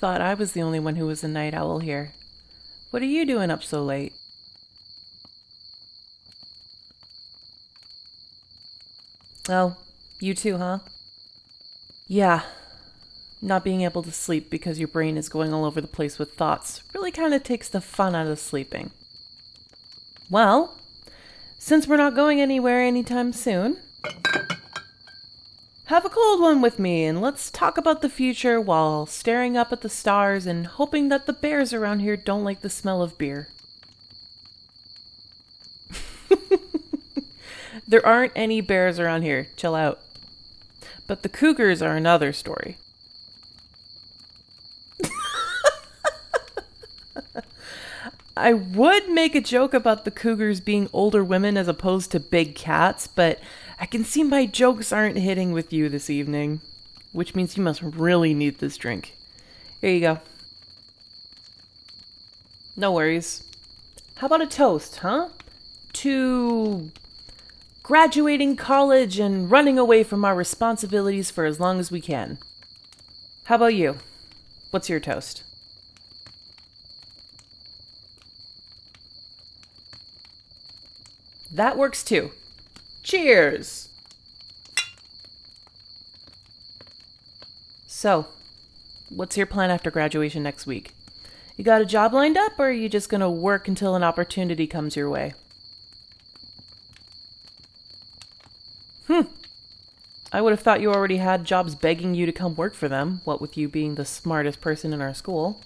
thought I was the only one who was a night owl here. What are you doing up so late? Oh, you too, huh? Yeah. Not being able to sleep because your brain is going all over the place with thoughts really kind of takes the fun out of sleeping. Well, since we're not going anywhere anytime soon, have a cold one with me and let's talk about the future while staring up at the stars and hoping that the bears around here don't like the smell of beer. There aren't any bears around here, chill out. But the cougars are another story. I would make a joke about the cougars being older women as opposed to big cats, but I can see my jokes aren't hitting with you this evening, which means you must really need this drink. Here you go. No worries. How about a toast, huh? To graduating college and running away from our responsibilities for as long as we can. How about you? What's your toast? That works too. Cheers! So, what's your plan after graduation next week? You got a job lined up, or are you just gonna work until an opportunity comes your way? I would have thought you already had jobs begging you to come work for them, what with you being the smartest person in our school.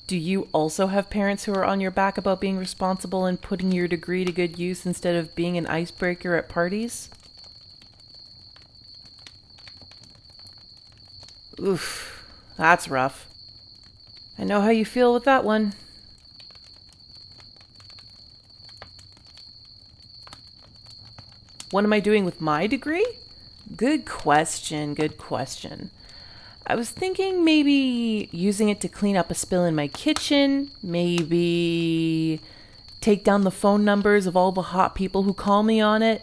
Do you also have parents who are on your back about being responsible and putting your degree to good use instead of being an icebreaker at parties? Oof, that's rough. I know how you feel with that one. What am I doing with my degree? Good question, good question. I was thinking maybe using it to clean up a spill in my kitchen, maybe take down the phone numbers of all the hot people who call me on it.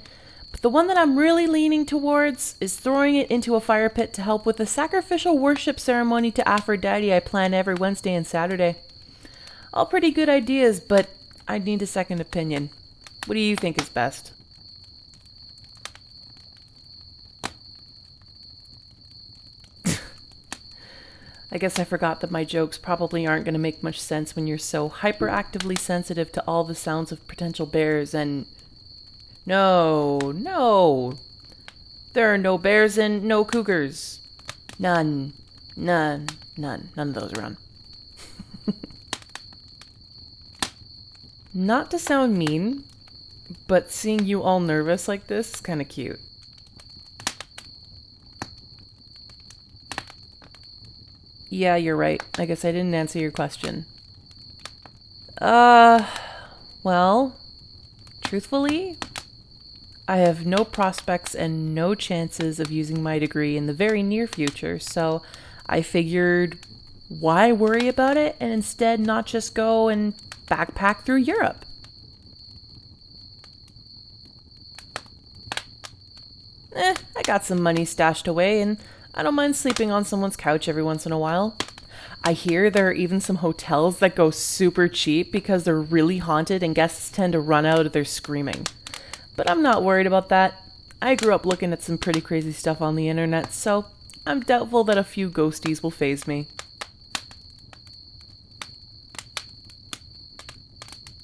But the one that I'm really leaning towards is throwing it into a fire pit to help with a sacrificial worship ceremony to Aphrodite I plan every Wednesday and Saturday. All pretty good ideas, but I need a second opinion. What do you think is best? I guess I forgot that my jokes probably aren't going to make much sense when you're so hyperactively sensitive to all the sounds of potential bears and... No. There are no bears and no cougars. None of those around. Not to sound mean, but seeing you all nervous like this is kind of cute. Yeah, you're right. I guess I didn't answer your question. Well, truthfully, I have no prospects and no chances of using my degree in the very near future, so I figured why worry about it and instead not just go and backpack through Europe. I got some money stashed away and I don't mind sleeping on someone's couch every once in a while. I hear there are even some hotels that go super cheap because they're really haunted and guests tend to run out of their screaming. But I'm not worried about that. I grew up looking at some pretty crazy stuff on the internet, so I'm doubtful that a few ghosties will faze me.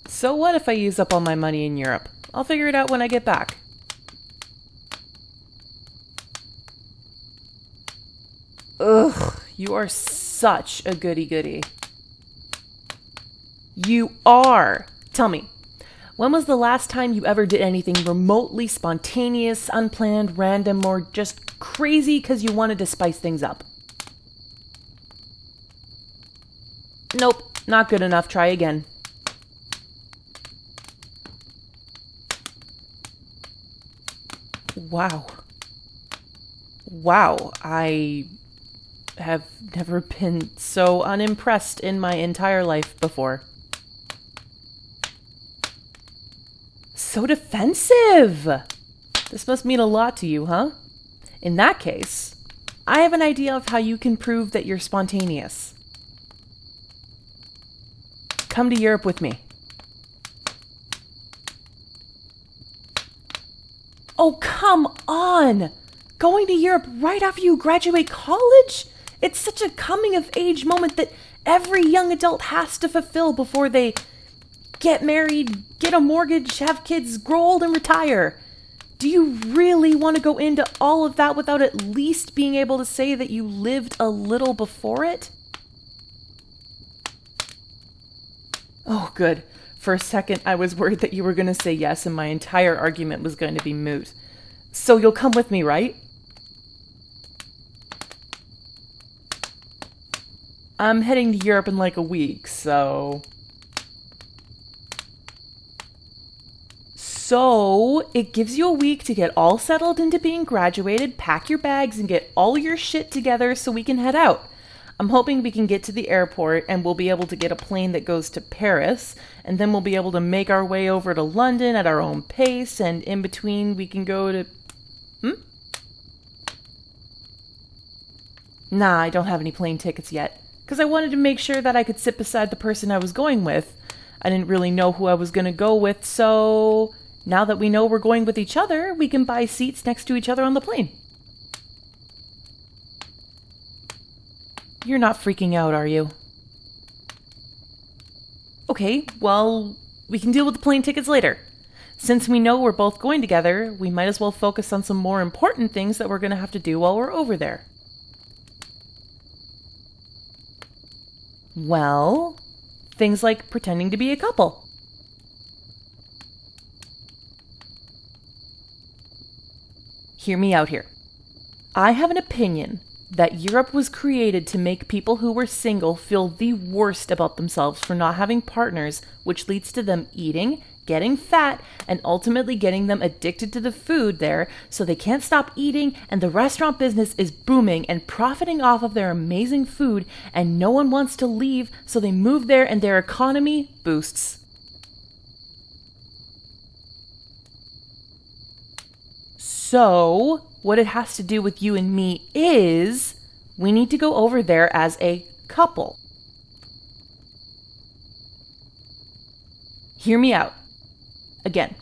So what if I use up all my money in Europe? I'll figure it out when I get back. Ugh, you are such a goody-goody. You are! Tell me, when was the last time you ever did anything remotely spontaneous, unplanned, random, or just crazy because you wanted to spice things up? Nope, not good enough. Try again. Wow, I have never been so unimpressed in my entire life before. So defensive! This must mean a lot to you, huh? In that case, I have an idea of how you can prove that you're spontaneous. Come to Europe with me. Oh, come on! Going to Europe right after you graduate college? It's such a coming-of-age moment that every young adult has to fulfill before they get married, get a mortgage, have kids, grow old, and retire. Do you really want to go into all of that without at least being able to say that you lived a little before it? Oh, good. For a second, I was worried that you were going to say yes and my entire argument was going to be moot. So you'll come with me, right? I'm heading to Europe in like a week, so it gives you a week to get all settled into being graduated, pack your bags, and get all your shit together so we can head out. I'm hoping we can get to the airport and we'll be able to get a plane that goes to Paris, and then we'll be able to make our way over to London at our own pace, and in between we can go to... Nah, I don't have any plane tickets yet, because I wanted to make sure that I could sit beside the person I was going with. I didn't really know who I was going to go with, so now that we know we're going with each other, we can buy seats next to each other on the plane. You're not freaking out, are you? Okay, well, we can deal with the plane tickets later. Since we know we're both going together, we might as well focus on some more important things that we're going to have to do while we're over there. Well, things like pretending to be a couple. Hear me out here. I have an opinion that Europe was created to make people who were single feel the worst about themselves for not having partners, which leads to them eating, getting fat, and ultimately getting them addicted to the food there, so they can't stop eating, and the restaurant business is booming and profiting off of their amazing food, and no one wants to leave, so they move there and their economy boosts. So, what it has to do with you and me is, we need to go over there as a couple. Hear me out. Again,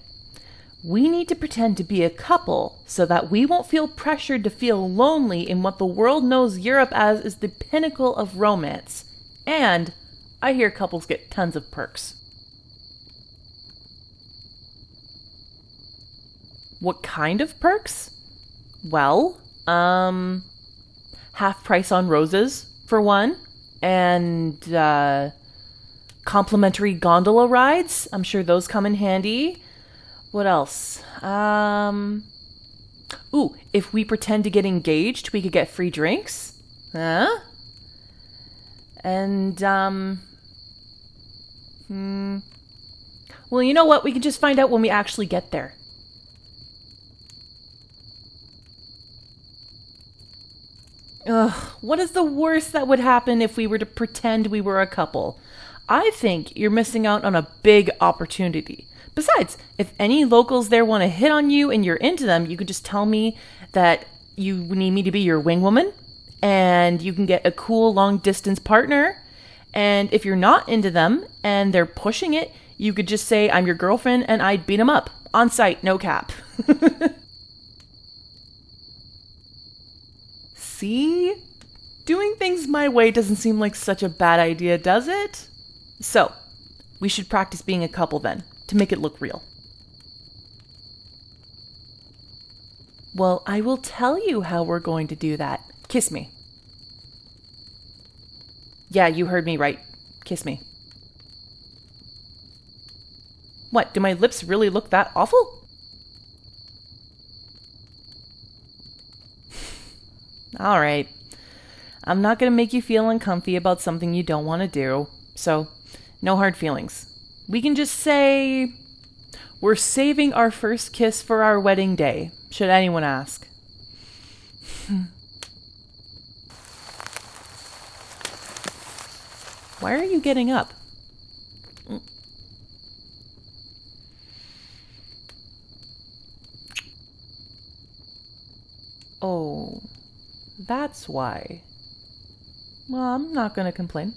we need to pretend to be a couple so that we won't feel pressured to feel lonely in what the world knows Europe as is the pinnacle of romance. And I hear couples get tons of perks. What kind of perks? Well, half price on roses, for one, and complimentary gondola rides. I'm sure those come in handy. What else? Ooh, if we pretend to get engaged, we could get free drinks. Huh? And, well, you know what? We can just find out when we actually get there. Ugh, what is the worst that would happen if we were to pretend we were a couple? I think you're missing out on a big opportunity. Besides, if any locals there want to hit on you and you're into them, you could just tell me that you need me to be your wing woman, and you can get a cool long-distance partner. And if you're not into them and they're pushing it, you could just say, I'm your girlfriend, and I'd beat them up. On site, no cap. See? Doing things my way doesn't seem like such a bad idea, does it? So, we should practice being a couple then, to make it look real. Well, I will tell you how we're going to do that. Kiss me. Yeah, you heard me right. Kiss me. What, do my lips really look that awful? All right. I'm not going to make you feel uncomfy about something you don't want to do. So, no hard feelings. We can just say, we're saving our first kiss for our wedding day, should anyone ask. Why are you getting up? Oh, that's why. Well, I'm not going to complain.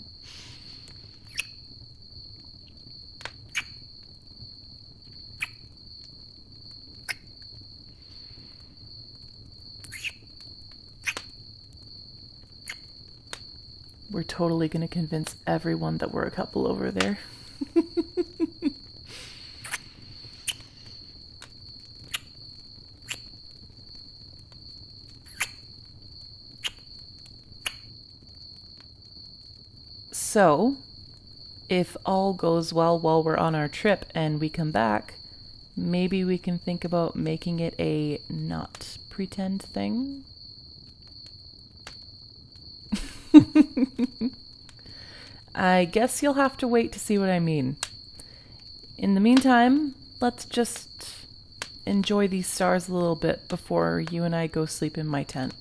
We're totally going to convince everyone that we're a couple over there. So, if all goes well while we're on our trip and we come back, maybe we can think about making it a not pretend thing? I guess you'll have to wait to see what I mean. In the meantime, let's just enjoy these stars a little bit before you and I go sleep in my tent.